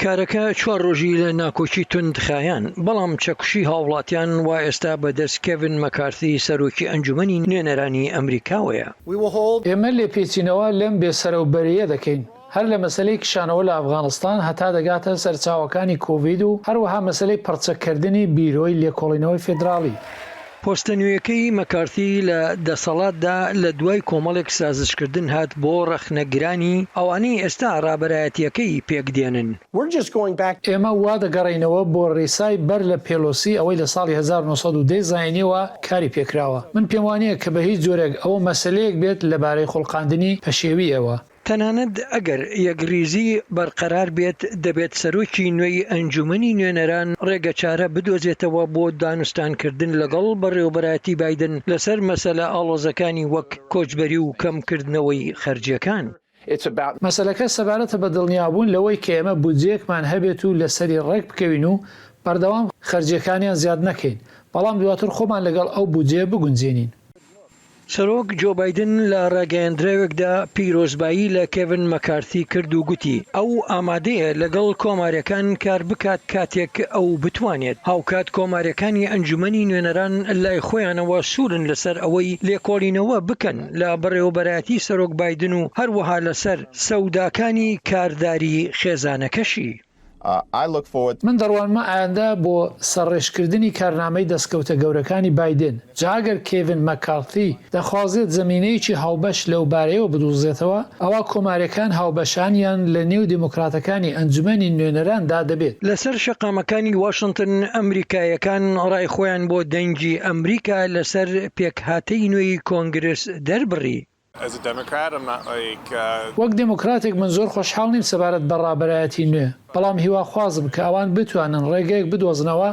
کارەکە 4 ڕۆژی لە ناکۆچی تند خایان بەڵام چەکشی هاوڵاتیان و ئێستا بەدەست کێڤن مەکارتی سەرۆکی ئەنجومەنی نوێنەرانی ئەمریکاوەیە. ئێمە لێپێچینەوە لەم بێسەرەوبەریە دەکەین، هەر لە مەسلەی کشانەوە لە ئەفغانستان هەتا دەگاتە سەرچاوەکانی کۆڤید و هەروەها مەسلەی پڕچەکردنی بیرۆی لێکۆڵینەوەی فێدراڵی. پۆستە نوێیەکەی مەکارتی لە دەسەڵاتدا لە دوای کۆمەڵێک سازشکردن هات بۆ ڕەخنەگرانی ئەوانەی ئێستا ڕابەرایەتیەکەی پێکدێنن. ئێمە وا دەگەڕێینەوە بۆ ڕێسای بەر لە پێلۆسی ئەوەی لە ساڵی 1910 زاینیەوە کاری پێکراوە. من پێم وانەیە کە بە هیچ جۆرێک ئەوە مەسلەیەک بێت لەبارەی خوڵقاندنی پەشێوی ئەوە. تەنانەت ئەگەر یەکریزی بەرقەرار بێت دەبێت سەرۆکی نوێی ئەنجومەنی نوێنەران ڕێگەچارە بدۆزێتەوە بۆ دانوستانکردن لەگەڵ بەڕێوەبەراتی بایدن لەسەر مەسەلە ئاڵۆزەکانی وەک کۆچبەری و کەمکردنەوەی خەرجیەکان. مەسەلەکە سەبارەتە بە دڵنیابوون لەوەی کە ئێمە بودجەیەکمان هەبێت و لەسەری ڕێک بکەوین و بەردەوام خەرجیەکانیان زیاد نەکەین، بەڵام دواتر خۆمان لەگەڵ ئەو بودجەیە بگونجێنین. سەرۆک جۆ بایدن لە ڕاگەیەندراوێکدا پیرۆزبایی لە کێڤن مەکارتی کرد و گوتی ئەو ئامادەیە لەگەڵ کۆماریەکان کار بکات کاتێک ئەو بتوانێت. هاوکات کۆماریەکانی ئەنجومەنی نوێنەران لای خۆیانەوە سوورن لەسەر ئەوەی لێکۆڵینەوە بکەن لە بەڕێوەبەرایەتی سەرۆک بایدن و هەروەها لەسەر سەوداکانی کارداری خێزانەکەشی. من دەڕوانمە ئایندا بۆ سەرڕێژکردنی کارنامەی دەستکەوتە گەورەکانی بایدن. جاگەر کێڤن مەکارتی دەخوازێت زمینەیەکی هاوبەش لەو بارەیەوە بدوزێتەوە، ئەوە کۆماریەکان هاوبەشانیان لە نێو دیموکراتەکانی ئەنجومەنی نوێنەراندا دەبێت. لەسەر شەقامەکانی واشنگتن ئەمریکایەکان ڕای خۆیان بۆ دەنگی ئەمریکا لەسەر پێکهاتەی نوێی کۆنگرس دەربڕی. وەک دموکراتێک من زۆر خۆشحاڵ نیم سەبارەت بە ڕابەرایەتی نوێ، بەڵام هیواخوازم کە ئەوان بتوانن ڕێگەیەک بدۆزنەوە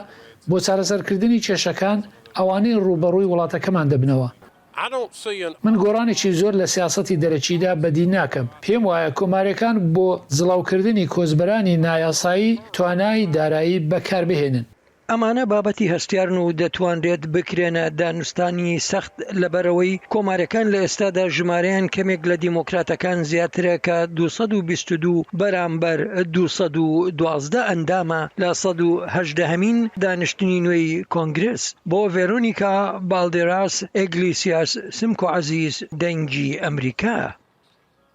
بۆ چارەسەرکردنی کێشەکان ئەوانەی ڕوبەڕووی وڵاتەکەمان دەبنەوە. من گۆڕانێکی زۆر لە سیاسەتی دەرەچیدا بەدی ناکەم. پێم وایە کۆماریەکان بۆ جڵاوکردنی کۆچبەرانی نایاسایی توانای دارایی بەکاربهێنن. ئەمانە بابەتی هەستیارن و دەتوانرێت بکرێنە دانوستانی سەخت لەبەرەوەی کۆماریەکان لە ئێستادا ژمارەیان کەمێک لە دیموکراتەکان زیاترە کە 222 بەرامبەر 212 ئەندامە لە 118هەمین دانیشتنی نوێی کۆنگرس. بۆ ڤێرۆنیکا بالدێراس ئێگلیسیاس سمکۆ عەزیز، دەنگی ئەمریکا.